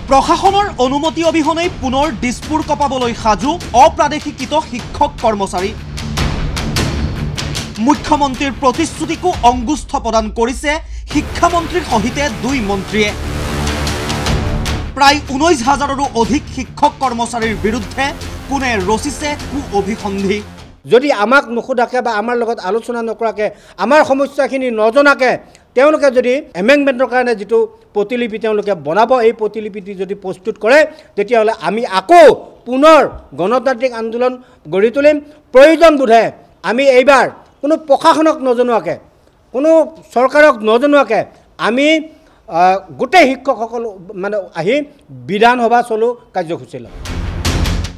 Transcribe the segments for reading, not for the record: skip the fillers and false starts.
প্ৰশাসনৰ অনুমতি অবিহনে পুনৰ দিছপুৰ কপাবলৈ সাজু অপ্ৰাদেশিকৃত শিক্ষক কৰ্মচাৰী। মুখ্যমন্ত্ৰীৰ প্ৰতিশ্ৰুতিকো অংগুষ্ঠ প্ৰদান কৰিছে শিক্ষামন্ত্ৰীৰ সহিতে দুই মন্ত্ৰীয়ে। প্ৰায় 19,000ৰো অধিক শিক্ষক কৰ্মচাৰীৰ বিৰুদ্ধে কোনে ৰচিছে কু অভিসন্ধি। যদি আমাক নুসুধাকে বা আমাৰ লগত আলোচনা নকৰাকে আমাৰ সমস্যাখিনি নজনাকে তেওঁলোকে যদি এমেণ্ডমেণ্টৰ কাৰণে যিটো প্ৰতিলিপি তেওঁলোকে বনাব, এই প্ৰতিলিপিটি যদি প্ৰস্তুত কৰে তেতিয়াহ'লে আমি আকৌ পুনৰ গণতান্ত্ৰিক আন্দোলন গঢ়ি তুলিম। প্ৰয়োজন বোধে আমি এইবাৰ কোনো প্ৰশাসনক নজনোৱাকে, কোনো চৰকাৰক নজনোৱাকে আমি গোটেই শিক্ষকসকল মানে আহি বিধানসভা চলো কাৰ্যসূচী ল'ম।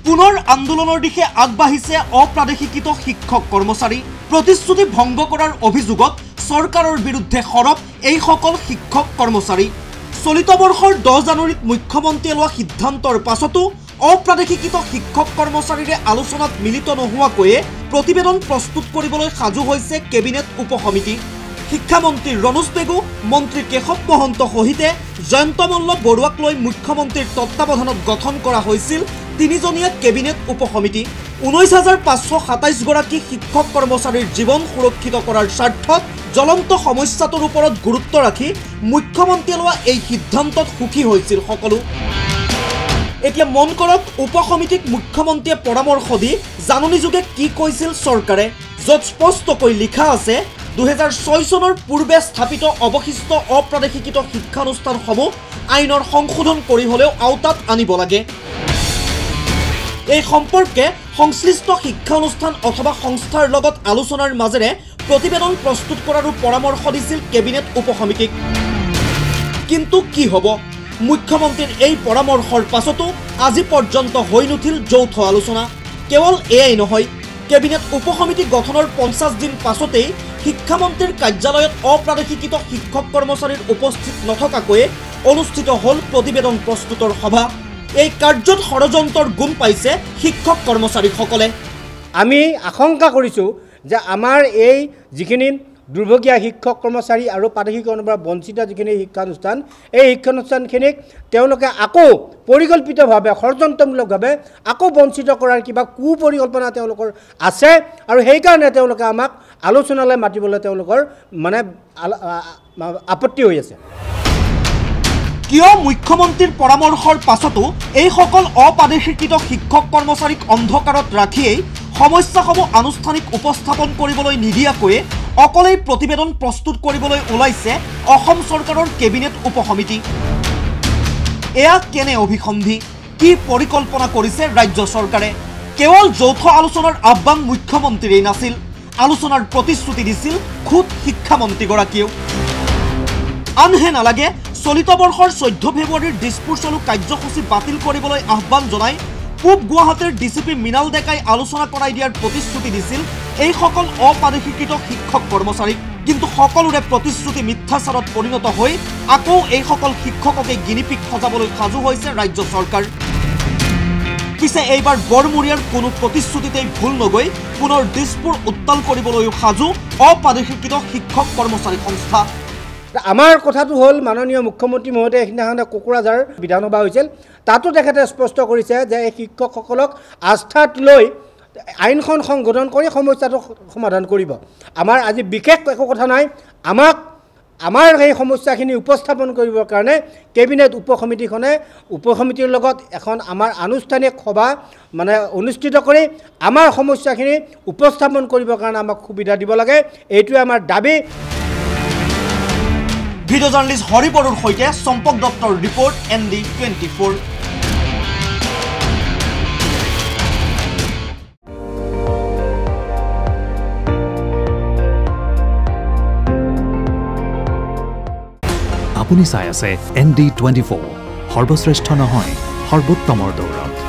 পুনৰ আন্দোলনৰ দিশে আগবাঢ়িছে অপ্ৰাদেশিকৃত শিক্ষক কৰ্মচাৰী। প্ৰতিশ্ৰুতি ভংগ কৰাৰ অভিযোগত চৰকাৰৰ বিৰুদ্ধে সৰব এইসকল শিক্ষক কৰ্মচাৰী। চলিত বৰ্ষৰ 10 জানুৱাৰীত মুখ্যমন্ত্ৰীয়ে লোৱা সিদ্ধান্তৰ পাছতো অপ্ৰাদেশিকৃত শিক্ষক কৰ্মচাৰীৰে আলোচনাত মিলিত নোহোৱাকৈয়ে প্ৰতিবেদন প্ৰস্তুত কৰিবলৈ সাজু হৈছে কেবিনেট উপসমিতি। শিক্ষামন্ত্ৰী ৰণোজ পেগু, মন্ত্ৰী কেশৱ মহন্ত সহিতে জয়ন্ত মল্ল বৰুৱাক লৈ মুখ্যমন্ত্ৰীৰ তত্বাৱধানত গঠন কৰা হৈছিল 3জনীয়া কেবিনেট উপসমিতি। 19,527 গৰাকী শিক্ষক কৰ্মচাৰীৰ জীৱন সুৰক্ষিত কৰাৰ স্বাৰ্থত জ্বলন্ত সমস্যাটোৰ ওপৰত গুৰুত্ব ৰাখি মুখ্যমন্ত্ৰীয়ে লোৱা এই সিদ্ধান্তত সুখী হৈছিল সকলো। এতিয়া মন কৰক উপসমিতিক মুখ্যমন্ত্ৰীয়ে পৰামৰ্শ দি জাননীযোগে কি কৈছিল চৰকাৰে, য'ত স্পষ্টকৈ লিখা আছে 2006 চনৰ পূৰ্বে স্থাপিত অৱশিষ্ট অপ্ৰাদেশিকৃত শিক্ষানুষ্ঠানসমূহ আইনৰ সংশোধন কৰি হ'লেও আওতাত আনিব লাগে। এই সম্পৰ্কে সংশ্লিষ্ট শিক্ষানুষ্ঠান অথবা সংস্থাৰ লগত আলোচনাৰ মাজেৰে প্ৰতিবেদন প্ৰস্তুত কৰাৰো পৰামৰ্শ দিছিল কেবিনেট উপসমিতিক। কিন্তু কি হ'ব? মুখ্যমন্ত্ৰীৰ এই পৰামৰ্শৰ পাছতো আজি পৰ্যন্ত হৈ নুঠিল যৌথ আলোচনা। কেৱল এয়াই নহয়, কেবিনেট উপসমিতি গঠনৰ 50 দিন পাছতেই শিক্ষামন্ত্ৰীৰ কাৰ্যালয়ত অপ্ৰাদেশিকৃত শিক্ষক কৰ্মচাৰীৰ উপস্থিত নথকাকৈয়ে অনুষ্ঠিত হ'ল প্ৰতিবেদন প্ৰস্তুতৰ সভা। এই কাৰ্যত ষড়যন্ত্ৰৰ গুণ পাইছে শিক্ষক কৰ্মচাৰীসকলে। আমি আশংকা কৰিছোঁ যে আমাৰ এই যিখিনি দুৰ্ভগীয়া শিক্ষক কৰ্মচাৰী আৰু প্ৰাদেশিকৰণৰ পৰা বঞ্চিত যিখিনি শিক্ষানুষ্ঠান, এই শিক্ষানুষ্ঠানখিনিক তেওঁলোকে আকৌ পৰিকল্পিতভাৱে ষড়যন্ত্ৰমূলকভাৱে আকৌ বঞ্চিত কৰাৰ কিবা কুপৰিকল্পনা তেওঁলোকৰ আছে আৰু সেইকাৰণে তেওঁলোকে আমাক আলোচনালৈ মাতিবলৈ তেওঁলোকৰ মানে আপত্তি হৈ আছে। কিয় মুখ্যমন্ত্ৰীৰ পৰামৰ্শৰ পাছতো এইসকল অপ্ৰাদেশিকৃত শিক্ষক কৰ্মচাৰীক অন্ধকাৰত ৰাখিয়েই সমস্যাসমূহ আনুষ্ঠানিক উপস্থাপন কৰিবলৈ নিদিয়াকৈয়ে অকলেই প্ৰতিবেদন প্ৰস্তুত কৰিবলৈ ওলাইছে অসম চৰকাৰৰ কেবিনেট উপসমিতি? এয়া কেনে অভিসন্ধি? কি পৰিকল্পনা কৰিছে ৰাজ্য চৰকাৰে? কেৱল যৌথ আলোচনাৰ আহ্বান মুখ্যমন্ত্ৰীৰেই নাছিল, আলোচনাৰ প্ৰতিশ্ৰুতি দিছিল খুদ শিক্ষামন্ত্ৰীগৰাকীয়েও। আনহে নালাগে, চলিত বৰ্ষৰ 14 ফেব্ৰুৱাৰীৰ দিছপুৰ চলো কাৰ্যসূচী বাতিল কৰিবলৈ আহ্বান জনাই পূব গুৱাহাটীৰ ডিচিপি মৃণাল ডেকাই আলোচনা কৰাই দিয়াৰ প্ৰতিশ্ৰুতি দিছিল এইসকল অপ্ৰাদেশিকৃত শিক্ষক কৰ্মচাৰীক। কিন্তু সকলোৰে প্ৰতিশ্ৰুতি মিথ্যাচাৰত পৰিণত হৈ আকৌ এইসকল শিক্ষককে গিনিপিক সজাবলৈ সাজু হৈছে ৰাজ্য চৰকাৰ। পিছে এইবাৰ বৰমূৰীয়াৰ কোনো প্ৰতিশ্ৰুতিতেই ভুল নগৈ পুনৰ দিছপুৰ উত্তাল কৰিবলৈও সাজু অপ্ৰাদেশিকৃত শিক্ষক কৰ্মচাৰী সংস্থা। আমাৰ কথাটো হ'ল মাননীয় মুখ্যমন্ত্ৰী মহোদয়ে সেইদিনাখনে কোকৰাঝাৰ বিধানসভা হৈছিল, তাতো তেখেতে স্পষ্ট কৰিছে যে এই শিক্ষকসকলক আস্থাত লৈ আইনখন সংশোধন কৰি সমস্যাটো সমাধান কৰিব। আমাৰ আজি বিশেষ একো কথা নাই, আমাৰ সেই সমস্যাখিনি উপস্থাপন কৰিবৰ কাৰণে কেবিনেট উপসমিতিৰ লগত এখন আমাৰ আনুষ্ঠানিক সভা মানে অনুষ্ঠিত কৰি আমাৰ সমস্যাখিনি উপস্থাপন কৰিবৰ কাৰণে আমাক সুবিধা দিব লাগে, এইটোৱে আমাৰ দাবী। ভিডিঅ' জাৰ্নেলিষ্ট হৰি বড়োৰ সৈতে চম্পক দত্তৰ ৰিপৰ্ট ND24। আপুনি চাই আছে ND24, সৰ্বশ্ৰেষ্ঠ নহয় সৰ্বোত্তমৰ দৌৰত।